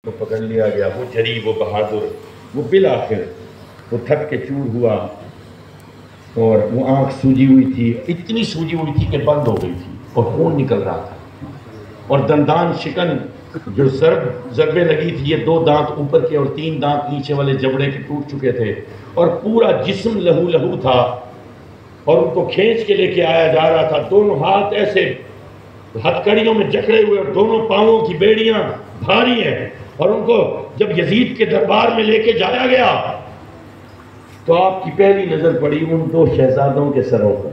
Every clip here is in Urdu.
تو پکڑ لیا گیا، وہ جری، وہ بہادر، وہ بالآخر وہ تھک کے چور ہوا اور وہ آنکھ سوجی ہوئی تھی، اتنی سوجی ہوئی تھی کہ بند ہو گئی تھی اور خون نکل رہا تھا، اور دندان شکن جو ضربے لگی تھی، یہ 2 دانت اوپر کے اور 3 دانت نیچے والے جبڑے کے ٹوٹ چکے تھے، اور پورا جسم لہو لہو تھا، اور ان کو کھینچ کے لے کے آیا جا رہا تھا، دونوں ہاتھ ایسے ہتھکڑیوں میں جکڑے ہوئے اور دونوں پاؤں کی بیڑیاں بھاری ہیں، اور ان کو جب یزید کے دربار میں لے کے جایا گیا تو آپ کی پہلی نظر پڑی ان 2 شہزادوں کے سروں پر،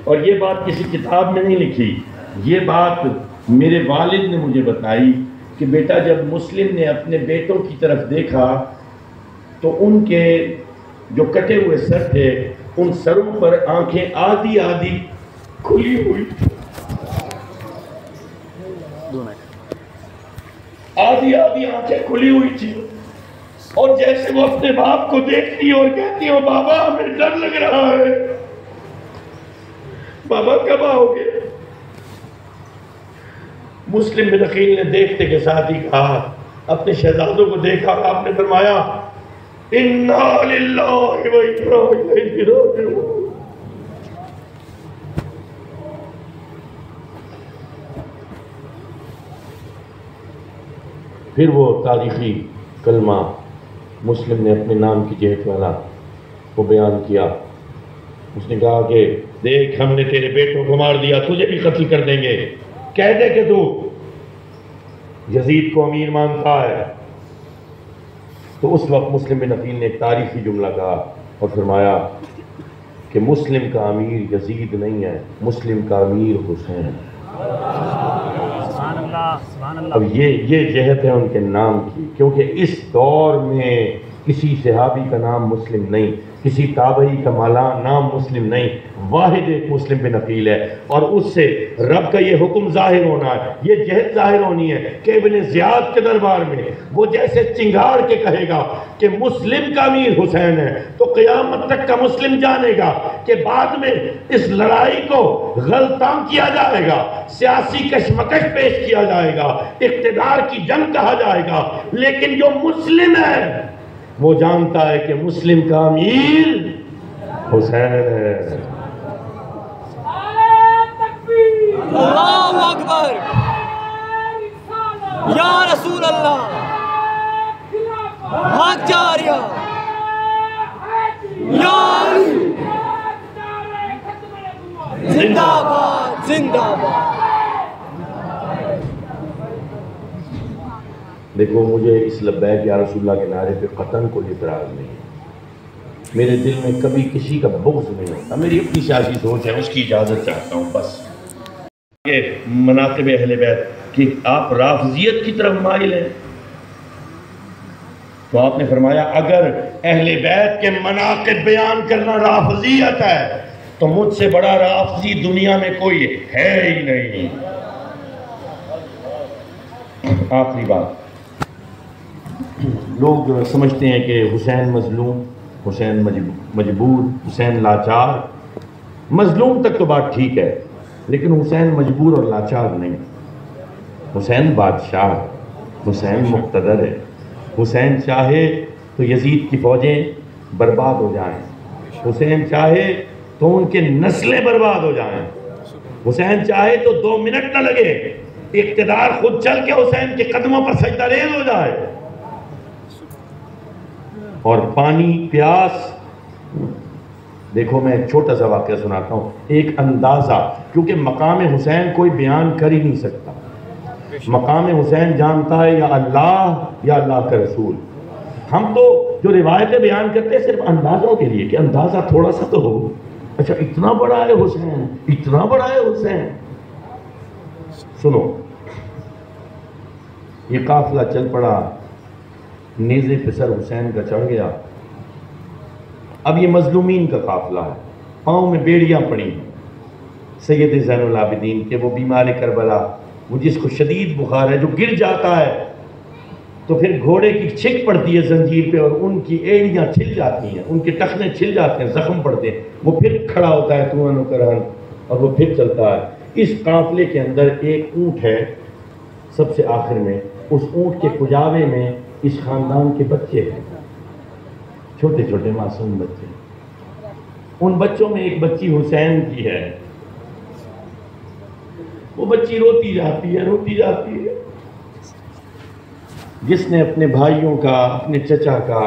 اور یہ بات کسی کتاب میں نہیں لکھی، یہ بات میرے والد نے مجھے بتائی کہ بیٹا جب مسلم نے اپنے بیٹوں کی طرف دیکھا تو ان کے جو کٹے ہوئے سر تھے ان سروں پر آنکھیں آدھی آدھی کھلی ہوئی تھی، آدھی آدھی آنکھیں کھلی ہوئی تھی، اور جیسے وہ اپنے باپ کو دیکھتی اور کہتی ہو بابا ہمیں ڈر لگ رہا ہے، بابا کب آؤ گے؟ مسلم بن عقیل نے دیکھتے کے ساتھ ہی کہا، اپنے شہزادوں کو دیکھا، آپ نے فرمایا اِنَّا لِلَّهِ وَإِنَّا إِلَيْهِ رَاجِعُونَ۔ پھر وہ تاریخی کلمہ مسلم نے اپنے نام کی جہت والا وہ بیان کیا، اس نے کہا کہ دیکھ ہم نے تیرے بیٹوں کو مار دیا، تجھے بھی قتل کر دیں گے، کہہ دے کہ تو یزید کو امیر مانتا ہے۔ تو اس وقت مسلم بن عقیل نے ایک تاریخی جملہ کہا اور فرمایا کہ مسلم کا امیر یزید نہیں ہے، مسلم کا امیر حسین ہے۔ اب یہ جہت ہے ان کے نام کی، کیونکہ اس دور میں کسی صحابی کا نام مسلم نہیں، کسی تابعی کا نام مسلم نہیں، واحد ایک مسلم بن عقیل ہے، اور اس سے رب کا یہ حکم ظاہر ہونا ہے، یہ جہت ظاہر ہونی ہے کہ ابن زیاد کے دربار میں وہ جیسے چنگاڑ کے کہے گا کہ مسلم کا امیر حسین ہے، تو قیامت تک کا مسلم جانے گا کہ بعد میں اس لڑائی کو غلطاں کیا جائے گا، سیاسی کشمکش پیش کیا جائے گا، اقتدار کی جنگ کہا جائے گا، لیکن جو مسلم ہے وہ جانتا ہے کہ مسلم کا امیر حسین ہے۔ اللہ اکبر، یا رسول اللہ، حق جاریہ، یا علی، زندہ باد زندہ باد۔ دیکھو مجھے اس لبیک یا رسول اللہ کے نعرے پہ قطعاً کوئی اعتراض نہیں ہے، میرے دل میں کبھی کسی کا بغض نہیں ہوتا، میری اپنی سیاسی سوچ ہے، اس کی اجازت چاہتا ہوں بس۔ کہ مناقب اہل بیت کہ آپ رافضیت کی طرف مائل ہیں، تو آپ نے فرمایا اگر اہل بیت کے مناقب بیان کرنا رافضیت ہے تو مجھ سے بڑا رافضی دنیا میں کوئی ہے ہی نہیں۔ آخری بات، لوگ سمجھتے ہیں کہ حسین مظلوم، حسین مجبور، حسین لاچار۔ مظلوم تک تو بات ٹھیک ہے، لیکن حسین مجبور اور لاچار نہیں، حسین بادشاہ، حسین مقتدر ہے، حسین چاہے تو یزید کی فوجیں برباد ہو جائیں، حسین چاہے تو ان کے نسلیں برباد ہو جائیں، حسین چاہے تو 2 منٹ نہ لگے، اقتدار خود چل کے حسین کے قدموں پر سجدہ ریز ہو جائے، اور پانی پیاس۔ دیکھو میں ایک چھوٹا سا واقعہ سناتا ہوں، ایک اندازہ، کیونکہ مقام حسین کوئی بیان کر ہی نہیں سکتا، مقام حسین جانتا ہے یا اللہ کا رسول۔ ہم تو جو روایتیں بیان کرتے ہیں صرف اندازوں کے لیے کہ اندازہ تھوڑا سا تو ہو، اچھا اتنا بڑا ہے حسین، اتنا بڑا ہے حسین۔ سنو، یہ قافلہ چل پڑا، نیزے پہ سر حسین کا چڑھ گیا، اب یہ مظلومین کا قافلہ ہے، پاؤں میں بیڑیاں پڑی، سید زین العابدین کے وہ بیمار کربلا، وہ جس کو شدید بخار ہے، جو گر جاتا ہے تو پھر گھوڑے کی چھک پڑتی ہے زنجیر پہ اور ان کی ایڑیاں چھل جاتی ہیں، ان کے ٹخنے چھل جاتے ہیں، زخم پڑتے ہیں، وہ پھر کھڑا ہوتا ہے تو انو کرہن اور وہ پھر چلتا ہے۔ اس قافلے کے اندر ایک اونٹ ہے سب سے آخر میں، اس اونٹ کے کجاوے میں اس خاندان کے بچے ہیں، چھوٹے چھوٹے معصوم بچے. ان بچوں میں ایک بچی حسین کی ہے. وہ بچی روتی جاتی ہے. جس نے اپنے بھائیوں کا، اپنے چچا کا،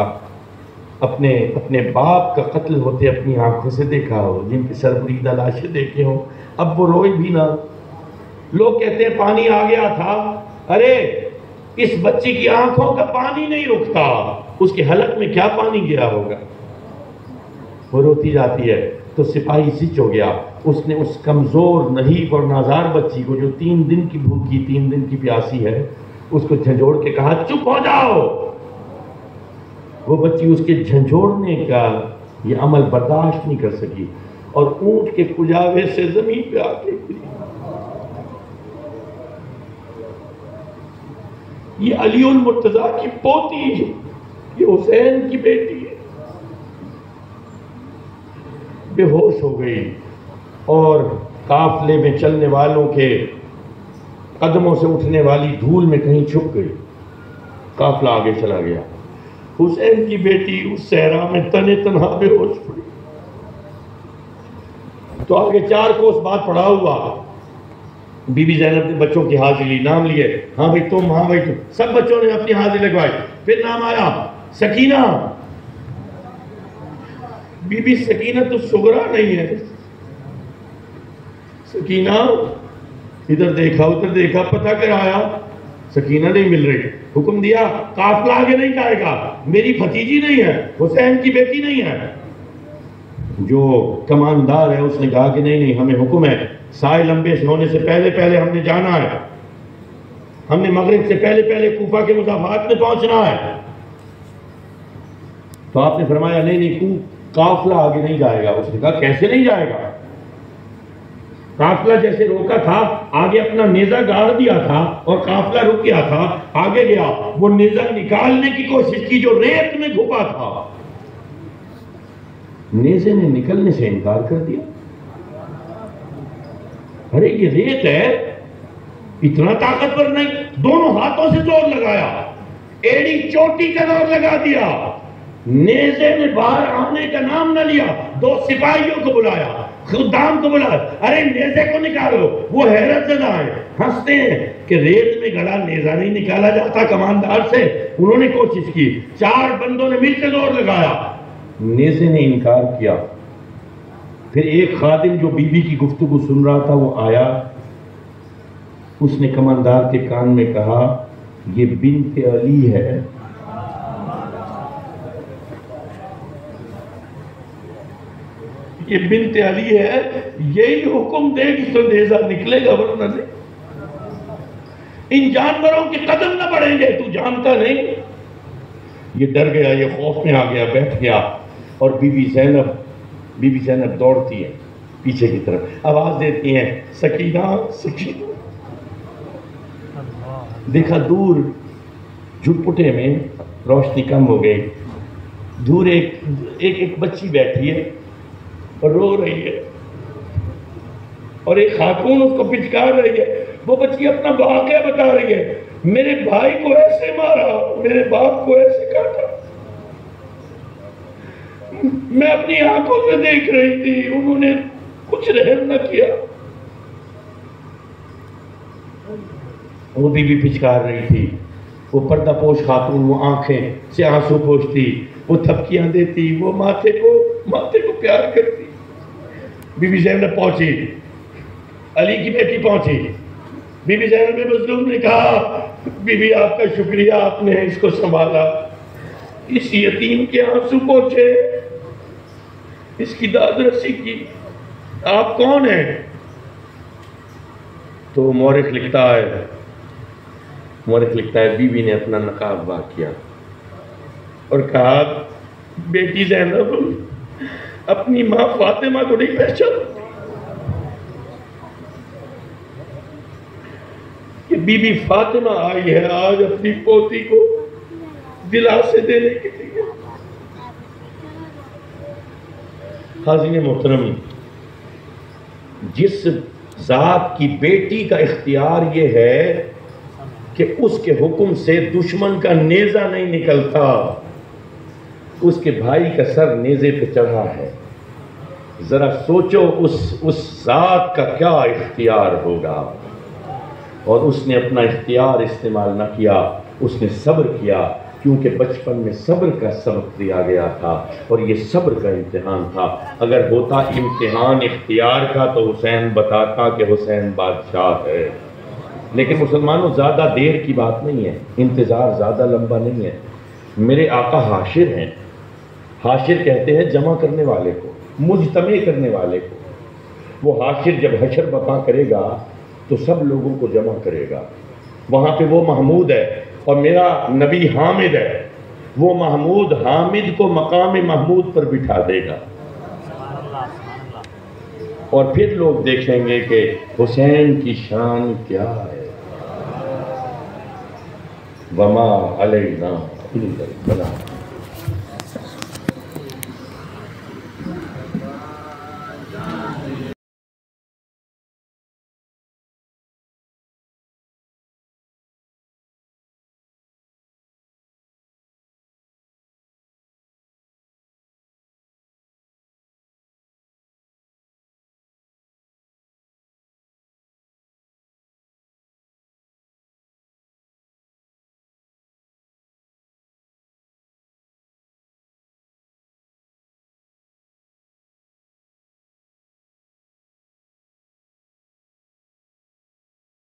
اپنے باپ کا قتل ہوتے اپنی آنکھوں سے دیکھا ہو، جن کی سربریدہ لاشیں دیکھے ہوں، اب وہ روئے بھی نہ. لوگ کہتے ہیں پانی آ گیا تھا. ارے اس بچی کی آنکھوں کا پانی نہیں رکتا، اس کے حلق میں کیا پانی گیا ہوگا. وہ روتی جاتی ہے تو سپاہی سچ ہو گیا. اس نے اس کمزور نحیف اور نازار بچی کو جو 3 دن کی بھوکی 3 دن کی پیاسی ہے، اس کو جھنجھوڑ کے کہا چپ ہو جاؤ. وہ بچی اس کے جھنجھوڑنے کا یہ عمل برداشت نہیں کر سکی اور اونٹ کے کجاوے سے زمین پہ آ کے گری. یہ علی المرتضیٰ کی پوتی ہے، یہ حسین کی بیٹی ہے. بے ہوش ہو گئی اور قافلے میں چلنے والوں کے قدموں سے اٹھنے والی دھول میں کہیں چھپ گئی. قافلہ آگے چلا گیا. حسین کی بیٹی اس صحرا میں تنے تنہا بے ہوش پڑی. تو آگے 4 کوس بعد پڑا ہوا بی بی زینب نے بچوں کی حاضری لی، نام لیے. ہاں بھائی تم، ہاں بھائی تم، سب بچوں نے اپنی حاضری لگوائی. پھر نام آیا سکینہ. بی بی سکینہ تو صغرا نہیں ہے. سکینہ ادھر دیکھا ادھر دیکھا، پتہ کرایا، سکینہ نہیں مل رہی. حکم دیا قافلہ آگے نہیں جائے گا، میری بھتیجی نہیں ہے، حسین کی بیٹی نہیں ہے. جو کماندار ہے اس نے کہا کہ نہیں، ہمیں حکم ہے سائے لمبے سے ہونے سے پہلے ہم نے جانا ہے، ہم نے مغرب سے پہلے کوفہ کے مضافات میں پہنچنا ہے. تو آپ نے فرمایا نہیں قافلہ آگے نہیں جائے گا. اس نے کہا کیسے نہیں جائے گا؟ قافلہ جیسے روکا تھا، آگے اپنا نیزہ گاڑ دیا تھا اور قافلہ رک گیا تھا. آگے گیا، وہ نیزہ نکالنے کی کوشش کی جو ریت میں گھپا تھا، نیزے نے نکلنے سے انکار کر دیا. ارے یہ ریت ہے، اتنا طاقتور نہیں. دونوں ہاتھوں سے زور لگایا، ایڑی چوٹی کا زور لگا دیا. نیزے نے باہر آنے کا نام نہ لیا. 2 سپاہیوں کو بلایا، خدام کو بلایا، ارے نیزے کو نکالو. وہ حیرت زدہ ہیں، ہنستے ہیں کہ ریت میں گڑا نیزہ نہیں نکالا جاتا کماندار سے. انہوں نے کوشش کی، 4 بندوں نے مل کے زور لگایا، نیزے نے انکار کیا. پھر ایک خادم جو بی بی کی گفتگو سن رہا تھا وہ آیا. اس نے کماندار کے کان میں کہا یہ بنت علی ہے. یہ بنت علی ہے، یہی حکم دے گی تو نیزہ نکلے گا، ورنہ نہیں. ان جانوروں کے قدم نہ بڑھیں گے، تو جانتا نہیں. یہ ڈر گیا، یہ خوف میں آ گیا، بیٹھ گیا. اور بی بی زینب دوڑتی ہے پیچھے کی طرف، آواز دیتی ہیں سکینہ سکینہ. دیکھا دور جھٹپٹے میں روشنی کم ہو گئی، دور ایک بچی بیٹھی ہے اور رو رہی ہے اور ایک خاتون اس کو پچکار رہی ہے. وہ بچی اپنا واقعہ بتا رہی ہے، میرے بھائی کو ایسے مارا، میرے باپ کو ایسے کاٹا، میں اپنی آنکھوں سے دیکھ رہی تھی، انہوں نے کچھ رحم نہ کیا. وہ بھی پچکار رہی تھی. وہ پردہ پوش خاتون، وہ آنکھیں سے آنسو پوشتی، وہ تھپکیاں دیتی، وہ ماتھے کو پیار کرتی. بی بی زینب پہنچی، علی کی بیٹی پہنچی. بی بی زینب مظلوم نے کہا بی بی آپ کا شکریہ، آپ نے اس کو سنبھالا، اس یتیم کے آنسو پوچھے، اس کی داد رسی کی. آپ کون ہیں؟ تو مورخ لکھتا ہے بی بی نے اپنا نقاب وا کیا اور کہا بیٹی زینب اپنی ماں فاطمہ کو نہیں پہچانتی. کہ بی بی فاطمہ آئی ہے آج اپنی پوتی کو دلاسے دینے کے لیے. حاضرین محترم، جس ذات کی بیٹی کا اختیار یہ ہے کہ اس کے حکم سے دشمن کا نیزہ نہیں نکلتا، اس کے بھائی کا سر نیزے پہ چڑھا ہے۔ ذرا سوچو اس ذات کا کیا اختیار ہوگا، اور اس نے اپنا اختیار استعمال نہ کیا، اس نے صبر کیا، کیونکہ بچپن میں صبر کا سبق دیا گیا تھا، اور یہ صبر کا امتحان تھا۔ اگر ہوتا امتحان اختیار کا تو حسین بتاتا کہ حسین بادشاہ ہے، لیکن مسلمانوں زیادہ دیر کی بات نہیں ہے، انتظار زیادہ لمبا نہیں ہے۔ میرے آقا حاشر ہیں، حاشر کہتے ہیں جمع کرنے والے کو، مجتمع کرنے والے کو۔ وہ حاشر جب حشر بپا کرے گا تو سب لوگوں کو جمع کرے گا، وہاں پہ وہ محمود ہے اور میرا نبی حامد ہے، وہ محمود حامد کو مقام محمود پر بٹھا دے گا، اور پھر لوگ دیکھیں گے کہ حسین کی شان کیا ہے۔ وما علینا الا البلاغ۔